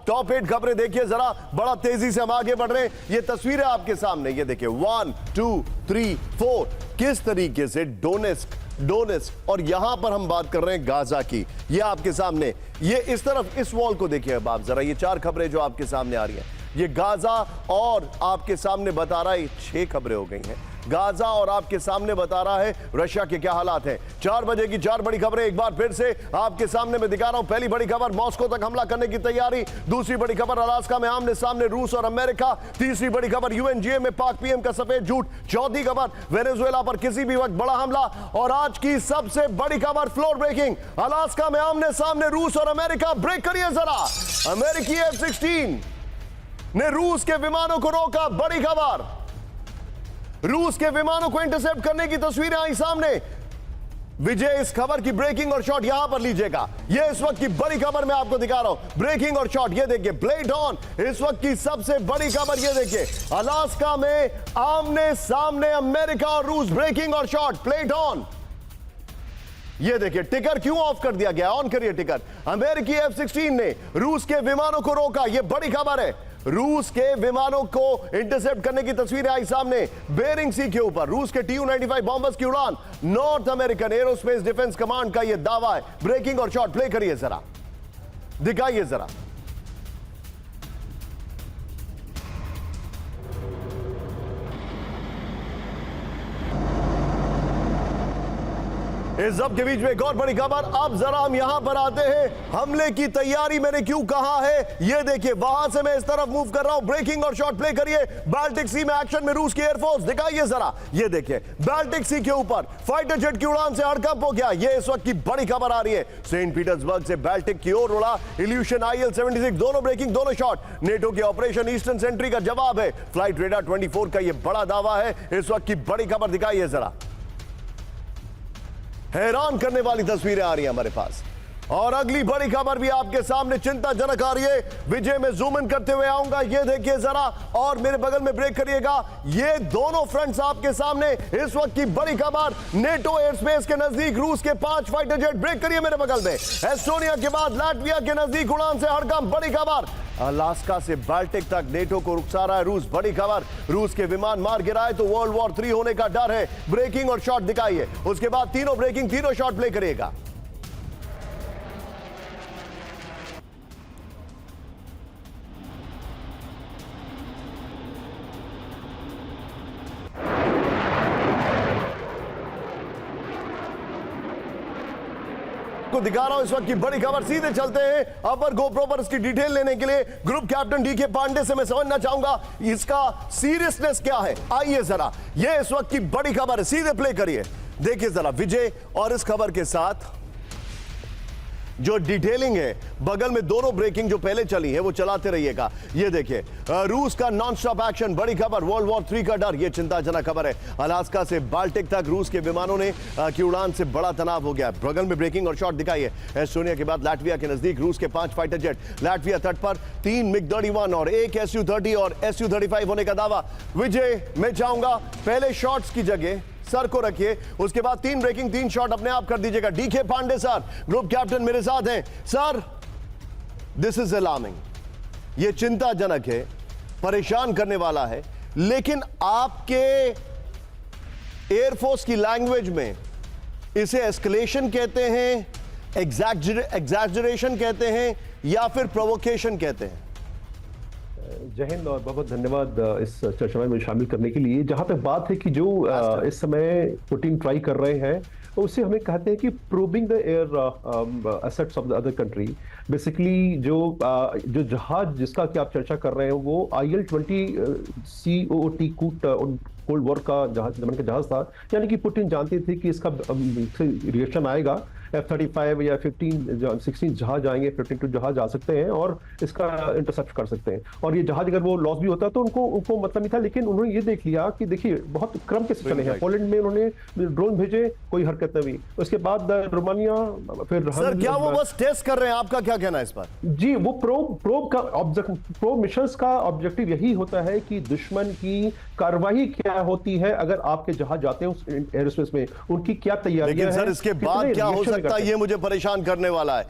Top 8 खबरें देखिए जरा, बड़ा तेजी से हम आगे बढ़ रहे हैं। ये तस्वीरें आपके सामने, ये देखिए 1 2 3 4 किस तरीके से डोनेस्क और यहां पर हम बात कर रहे हैं गाजा की। ये आपके सामने, ये इस तरफ इस वॉल को देखिए अब आप जरा, ये 4 खबरें जो आपके सामने आ रही हैं, ये गाजा और आपके सामने बता रहा है, ये 6 खबरें हो गई हैं। गाजा और आपके सामने बता रहा है रशिया के क्या हालात हैं। 4 बजे की 4 बड़ी खबरें एक बार फिर से आपके सामने मैं दिखा रहा हूं। पहली बड़ी खबर, मॉस्को तक हमला करने की तैयारी। दूसरी बड़ी खबर, अलास्का में आमने सामने रूस और अमेरिका। तीसरी बड़ी खबर, यूएनजीए में पाक पीएम का सफेद झूठ। चौथी खबर, वेनेजुएला पर किसी भी वक्त बड़ा हमला। और आज की सबसे बड़ी खबर, फ्लोर ब्रेकिंग, अलास्का में आमने सामने रूस और अमेरिका। ब्रेक करिए जरा, अमेरिकी F-16 ने रूस के विमानों को रोका। बड़ी खबर, रूस के विमानों को इंटरसेप्ट करने की तस्वीरें आई सामने। विजय, इस खबर की ब्रेकिंग और शॉट यहां पर लीजिएगा। ये इस वक्त की बड़ी खबर मैं आपको दिखा रहा हूं, ब्रेकिंग और शॉट। ये देखिए, ब्लेड ऑन, इस वक्त की सबसे बड़ी खबर। ये देखिए, अलास्का में आमने सामने अमेरिका और रूस। ब्रेकिंग और शॉट, प्लेट ऑन। ये देखिए, टिकर क्यों ऑफ कर दिया गया, ऑन करिए टिकर। अमेरिकी F-16 ने रूस के विमानों को रोका। यह बड़ी खबर है, रूस के विमानों को इंटरसेप्ट करने की तस्वीरें आई सामने। बेरिंग सी के ऊपर रूस के Tu-95 बॉम्बर्स की उड़ान। North American aerospace defence command का यह दावा है। ब्रेकिंग और शॉट प्ले करिए जरा, दिखाइए जरा। इस सब के बीच में एक और बड़ी खबर। अब जरा हम यहां पर आते हैं, हमले की तैयारी मैंने क्यों कहा है। ये देखिए, वहां से मैं इस तरफ मूव कर रहा हूं। ब्रेकिंग और शॉट प्ले करिए। बाल्टिक सी में एक्शन में रूस की एयरफोर्स, दिखाइए जरा। ये देखिए, बाल्टिक सी के ऊपर फाइटर जेट की उड़ान से हड़कंप हो गया। ये इस वक्त की बड़ी खबर आ रही है। सेंट पीटर्सबर्ग से बाल्टिक की ओर उड़ा इल्यूशन IL-76, दोनों ब्रेकिंग, दोनों शॉट। नेटो के ऑपरेशन ईस्टर्न सेंट्री का जवाब है। फ्लाइट रेडार 24 का यह बड़ा दावा है। इस वक्त की बड़ी खबर दिखाइए जरा। हैरान करने वाली तस्वीरें आ रही हैं हमारे पास। और अगली बड़ी खबर भी आपके सामने चिंताजनक आ रही है। विजय में जूम इन करते हुए आऊंगा, ये देखिए जरा, और मेरे बगल में ब्रेक करिएगा। ये दोनों फ्रंट्स आपके सामने, इस वक्त की बड़ी खबर। नेटो एयर स्पेस के नजदीक रूस के 5 फाइटर जेट। ब्रेक करिए मेरे बगल में। एस्टोनिया के बाद लाटविया के नजदीक उड़ान से हड़कंप। बड़ी खबर, अलास्का से बाल्टिक तक नेटो को रुखसा रहा है रूस। बड़ी खबर, रूस के विमान मार गिराए तो वर्ल्ड वॉर 3 होने का डर है। ब्रेकिंग और शॉट दिखाइए। उसके बाद तीनों ब्रेकिंग, तीनों शॉट प्ले करिएगा। को दिखा रहा हूं इस वक्त की बड़ी खबर। सीधे चलते हैं अपर गोप्रो पर इसकी डिटेल लेने के लिए ग्रुप कैप्टन DK पांडे से मैं समझना चाहूंगा इसका सीरियसनेस क्या है। आइए जरा, ये इस वक्त की बड़ी खबर है, सीधे प्ले करिए। देखिए जरा विजय, और इस खबर के साथ जो डिटेलिंग है, बगल में दोनों ब्रेकिंग जो पहले चली है वो चलाते रहिएगा। ये देखिए, रूस का नॉन स्टॉप एक्शन। बड़ी खबर, वर्ल्ड वॉर 3 का डर। ये चिंताजनक खबर है। अलास्का से बाल्टिक तक रूस के विमानों ने की उड़ान से बड़ा तनाव हो गया। बगल में ब्रेकिंग और शॉट दिखाइए। एस्टोनिया के बाद लाटविया के नजदीक रूस के 5 फाइटर जेट। लाटविया तट पर 3 MiG-31 और 1 Su-30 और Su-35 होने का दावा। विजय, मैं चाहूंगा पहले शॉट्स की जगह सर को रखिए, उसके बाद 3 ब्रेकिंग, 3 शॉट अपने आप कर दीजिएगा। DK Pandey sir, group captain मेरे साथ हैं। सर, दिस इज अलार्मिंग, ये चिंताजनक है, परेशान करने वाला है। लेकिन आपके एयरफोर्स की लैंग्वेज में इसे एस्केलेशन कहते हैं, एग्जैजरेशन कहते हैं, या फिर प्रोवोकेशन कहते हैं। जय हिंद और बहुत बहुत धन्यवाद इस चर्चा में मुझे शामिल करने के लिए। जहां तक बात है कि जो इस समय पुतिन ट्राई कर रहे हैं, उससे हमें कहते हैं कि probing the air assets of the other country. Basically जो जहाज जिसका कि आप चर्चा कर रहे हैं वो IL-20 COOT कोल्ड वॉर का जमाने का जहाज था। यानी कि पुतिन जानते थे कि इसका रिएक्शन आएगा। F-35 या 16 जहाज आएंगे, 52 जहाज आ सकते हैं और इसका इंटरसेप्ट कर सकते हैं। और ये जहाज अगर वो लॉस भी होता तो उनको मतलब नहीं था। लेकिन उन्होंने ये देख लिया कि देखिए बहुत क्रम के चले हैं। पोलैंड में उन्होंने ड्रोन भेजे, कोई हरकत नहीं। उसके बाद रोमानिया, फिर सर क्या वो बस टेस्ट कर रहे हैं? आपका क्या कहना है इस पर? जी, वो प्रोब मिशंस का ऑब्जेक्टिव यही होता है कि दुश्मन की कार्रवाई क्या होती है अगर आपके जहाज जाते हैं उस एयरस्पेस में, उनकी क्या तैयारी है। लेकिन सर इसके बाद क्या हो सकता है, ये मुझे परेशान करने वाला है।